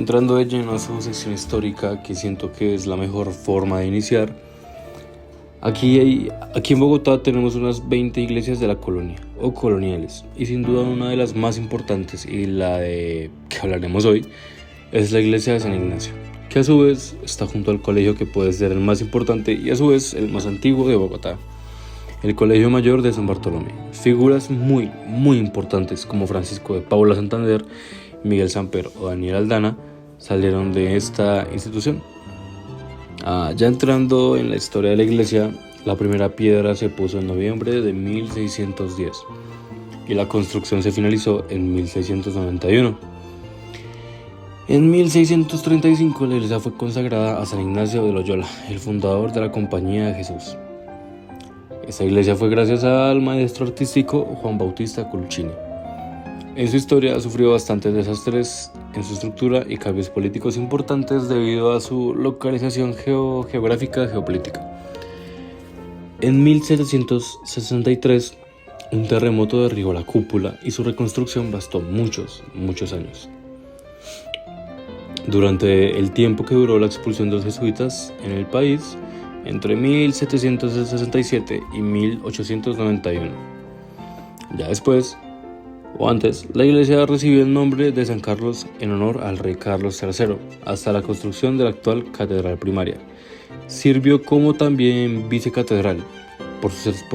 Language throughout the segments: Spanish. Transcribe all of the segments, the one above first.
entrando de lleno a su sección histórica, que siento que es la mejor forma de iniciar, aquí en Bogotá tenemos unas 20 iglesias de la colonia o coloniales, y sin duda una de las más importantes y la de que hablaremos hoy es la iglesia de San Ignacio, que a su vez está junto al colegio que puede ser el más importante y a su vez el más antiguo de Bogotá, el Colegio Mayor de San Bartolomé. Figuras muy importantes como Francisco de Paula Santander, Miguel Samper o Daniel Aldana salieron de esta institución. Ya entrando en la historia de la iglesia, la primera piedra se puso en noviembre de 1610 y la construcción se finalizó en 1691. En 1635 la iglesia fue consagrada a San Ignacio de Loyola, el fundador de la Compañía de Jesús. Esta iglesia fue gracias al maestro artístico Juan Bautista Colchini. En su historia sufrió bastantes desastres en su estructura y cambios políticos importantes debido a su localización geográfica geopolítica. En 1763 un terremoto derribó la cúpula y su reconstrucción bastó muchos años. Durante el tiempo que duró la expulsión de los jesuitas en el país, entre 1767 y 1891. Ya después, o antes, la iglesia recibió el nombre de San Carlos en honor al rey Carlos III, hasta la construcción de la actual catedral primaria. Sirvió como también vicecatedral, por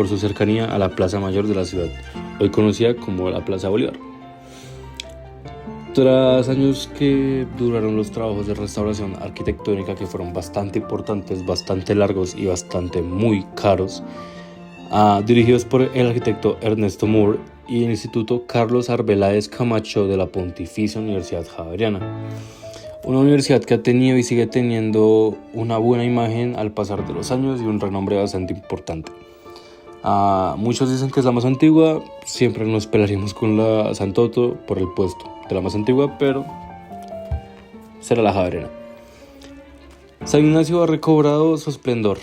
su cercanía a la Plaza Mayor de la ciudad, hoy conocida como la Plaza Bolívar. Tras años que duraron los trabajos de restauración arquitectónica, que fueron bastante importantes, bastante largos y bastante muy caros, dirigidos por el arquitecto Ernesto Moore y el Instituto Carlos Arbeláez Camacho de la Pontificia Universidad Javeriana, una universidad que ha tenido y sigue teniendo una buena imagen al pasar de los años y un renombre bastante importante. Muchos dicen que es la más antigua, siempre nos pelearemos con la Santoto por el puesto de la más antigua, pero será la Javeriana. San Ignacio ha recobrado su esplendor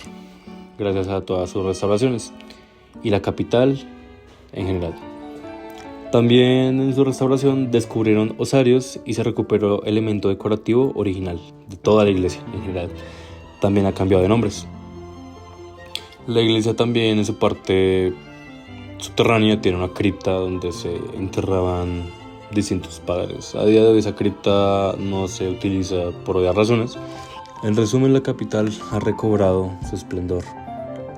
gracias a todas sus restauraciones y la capital en general. También en su restauración descubrieron osarios y se recuperó el elemento decorativo original de toda la iglesia en general. También ha cambiado de nombres. La iglesia también en su parte subterránea tiene una cripta donde se enterraban distintos padres. A día de hoy esa cripta no se utiliza por obvias razones. En resumen, la capital ha recobrado su esplendor,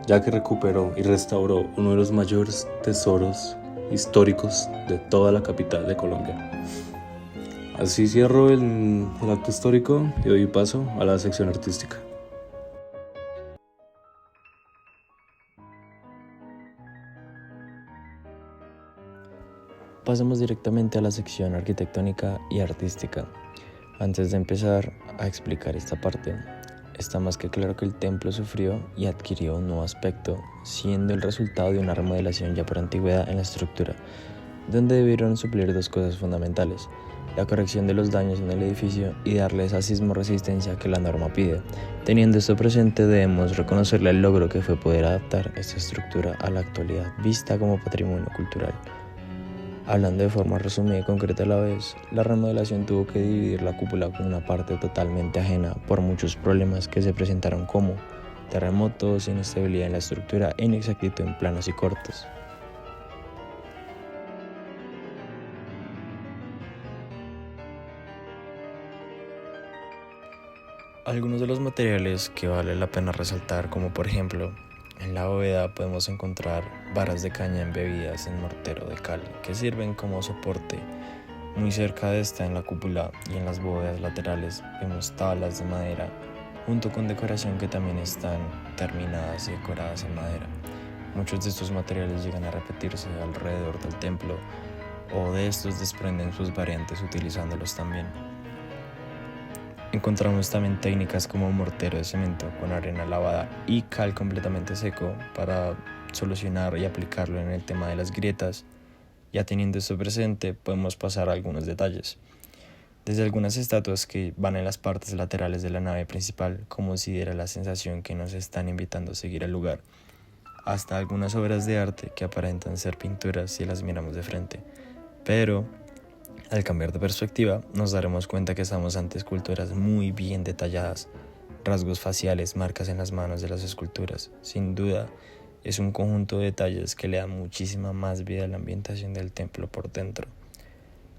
ya que recuperó y restauró uno de los mayores tesoros históricos de toda la capital de Colombia. Así cierro el acto histórico y doy paso a la sección artística. Pasemos directamente a la sección arquitectónica y artística. Antes de empezar a explicar esta parte, está más que claro que el templo sufrió y adquirió un nuevo aspecto, siendo el resultado de una remodelación ya por antigüedad en la estructura, donde debieron suplir dos cosas fundamentales: la corrección de los daños en el edificio y darle esa sismo resistencia que la norma pide. Teniendo esto presente, debemos reconocerle el logro que fue poder adaptar esta estructura a la actualidad, vista como patrimonio cultural. Hablando de forma resumida y concreta a la vez, la remodelación tuvo que dividir la cúpula con una parte totalmente ajena por muchos problemas que se presentaron, como terremotos, inestabilidad en la estructura e inexactitud en planos y cortes. Algunos de los materiales que vale la pena resaltar, como por ejemplo, en la bóveda podemos encontrar varas de caña embebidas en mortero de cal que sirven como soporte. Muy cerca de esta, en la cúpula y en las bóvedas laterales, vemos tablas de madera junto con decoración que también están terminadas y decoradas en madera. Muchos de estos materiales llegan a repetirse alrededor del templo, o de estos desprenden sus variantes utilizándolos también. Encontramos también técnicas como mortero de cemento con arena lavada y cal completamente seco para solucionar y aplicarlo en el tema de las grietas. Ya teniendo esto presente, podemos pasar a algunos detalles. Desde algunas estatuas que van en las partes laterales de la nave principal, como si diera la sensación que nos están invitando a seguir el lugar, hasta algunas obras de arte que aparentan ser pinturas si las miramos de frente, pero Al cambiar de perspectiva, nos daremos cuenta que estamos ante esculturas muy bien detalladas, rasgos faciales, marcas en las manos de las esculturas. Sin duda, es un conjunto de detalles que le dan muchísima más vida a la ambientación del templo por dentro.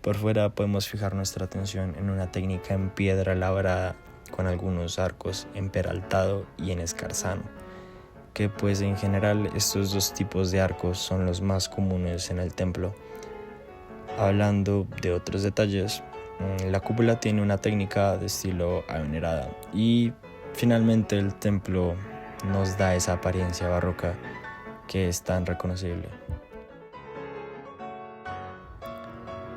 Por fuera podemos fijar nuestra atención en una técnica en piedra labrada con algunos arcos en peraltado y en escarzano, que pues en general estos dos tipos de arcos son los más comunes en el templo. Hablando de otros detalles, la cúpula tiene una técnica de estilo adinerada y finalmente el templo nos da esa apariencia barroca que es tan reconocible.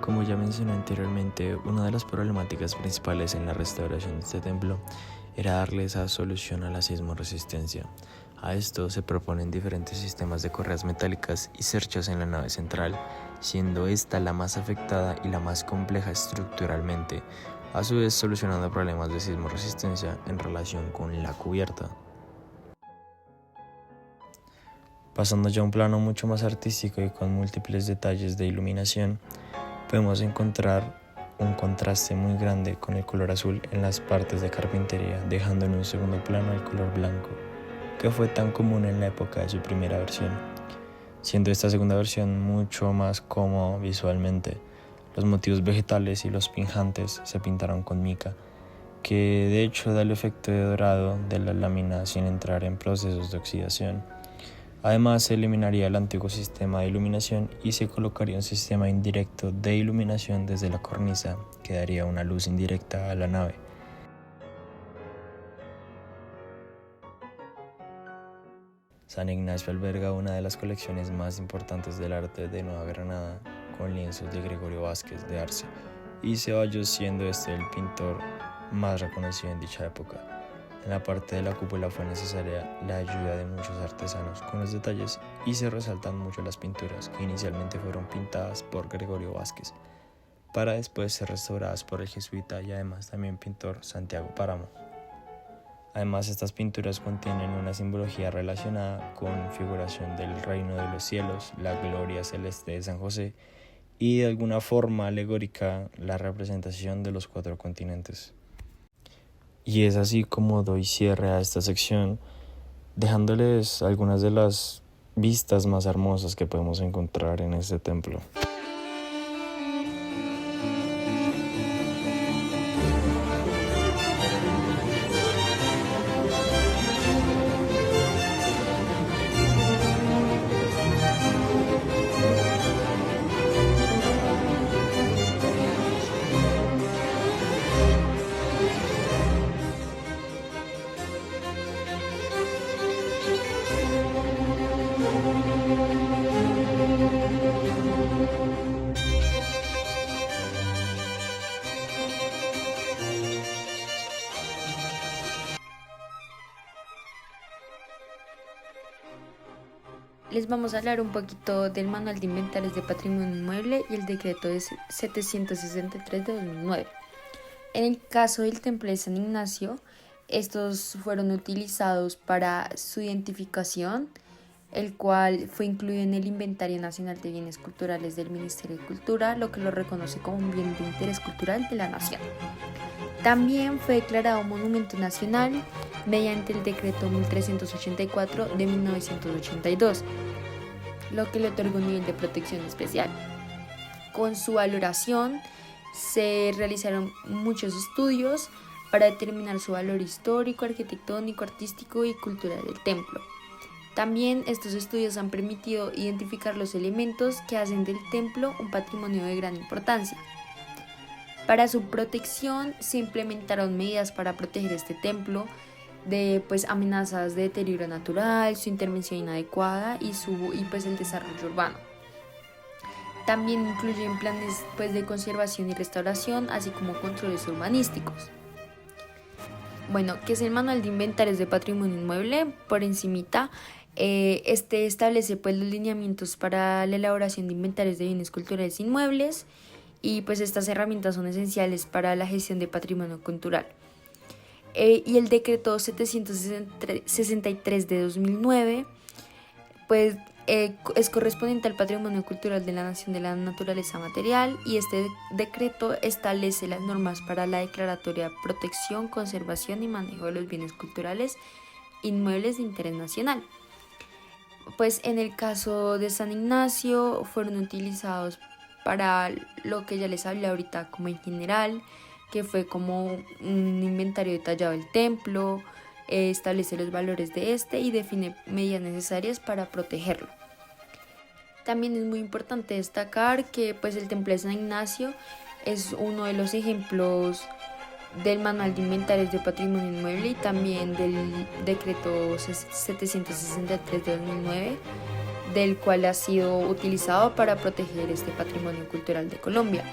Como ya mencioné anteriormente, una de las problemáticas principales en la restauración de este templo era darle esa solución a la sismoresistencia. A esto se proponen diferentes sistemas de correas metálicas y cerchas en la nave central, siendo esta la más afectada y la más compleja estructuralmente, a su vez solucionando problemas de sismoresistencia en relación con la cubierta. Pasando ya a un plano mucho más artístico y con múltiples detalles de iluminación, podemos encontrar un contraste muy grande con el color azul en las partes de carpintería, dejando en un segundo plano el color blanco, que fue tan común en la época de su primera versión, siendo esta segunda versión mucho más cómoda visualmente. Los motivos vegetales y los pinjantes se pintaron con mica, que de hecho da el efecto de dorado de la lámina sin entrar en procesos de oxidación. Además, se eliminaría el antiguo sistema de iluminación y se colocaría un sistema indirecto de iluminación desde la cornisa, que daría una luz indirecta a la nave. San Ignacio alberga una de las colecciones más importantes del arte de Nueva Granada, con lienzos de Gregorio Vázquez de Arce, y Ceballos siendo este el pintor más reconocido en dicha época. En la parte de la cúpula fue necesaria la ayuda de muchos artesanos con los detalles y se resaltan mucho las pinturas que inicialmente fueron pintadas por Gregorio Vázquez, para después ser restauradas por el jesuita y además también pintor Santiago Páramo. Además, estas pinturas contienen una simbología relacionada con figuración del reino de los cielos, la gloria celeste de San José y de alguna forma alegórica la representación de los 4 continentes. Y es así como doy cierre a esta sección, dejándoles algunas de las vistas más hermosas que podemos encontrar en este templo. Les vamos a hablar un poquito del Manual de Inventarios de Patrimonio Inmueble y el decreto de 763 de 2009. En el caso del Templo de San Ignacio, estos fueron utilizados para su identificación, el cual fue incluido en el Inventario Nacional de Bienes Culturales del Ministerio de Cultura, lo que lo reconoce como un bien de interés cultural de la nación. También fue declarado Monumento Nacional mediante el decreto 1384 de 1982, lo que le otorgó un nivel de protección especial. Con su valoración se realizaron muchos estudios para determinar su valor histórico, arquitectónico, artístico y cultural del templo. También estos estudios han permitido identificar los elementos que hacen del templo un patrimonio de gran importancia. Para su protección se implementaron medidas para proteger este templo de amenazas de deterioro natural, su intervención inadecuada y el desarrollo urbano. También incluyen planes de conservación y restauración, así como controles urbanísticos. Bueno, ¿qué es el Manual de Inventarios de Patrimonio Inmueble? Por encimita, este establece los lineamientos para la elaboración de inventarios de bienes culturales inmuebles y estas herramientas son esenciales para la gestión de patrimonio cultural. Y el decreto 763 de 2009 es correspondiente al patrimonio cultural de la Nación de la Naturaleza Material, y este decreto establece las normas para la declaratoria, protección, conservación y manejo de los bienes culturales inmuebles de interés nacional. Pues en el caso de San Ignacio fueron utilizados para lo que ya les hablé ahorita como en general, que fue como un inventario detallado del templo, establece los valores de este y define medidas necesarias para protegerlo. También es muy importante destacar que pues el templo de San Ignacio es uno de los ejemplos del Manual de Inventarios de Patrimonio Inmueble y también del Decreto 763 de 2009, del cual ha sido utilizado para proteger este patrimonio cultural de Colombia.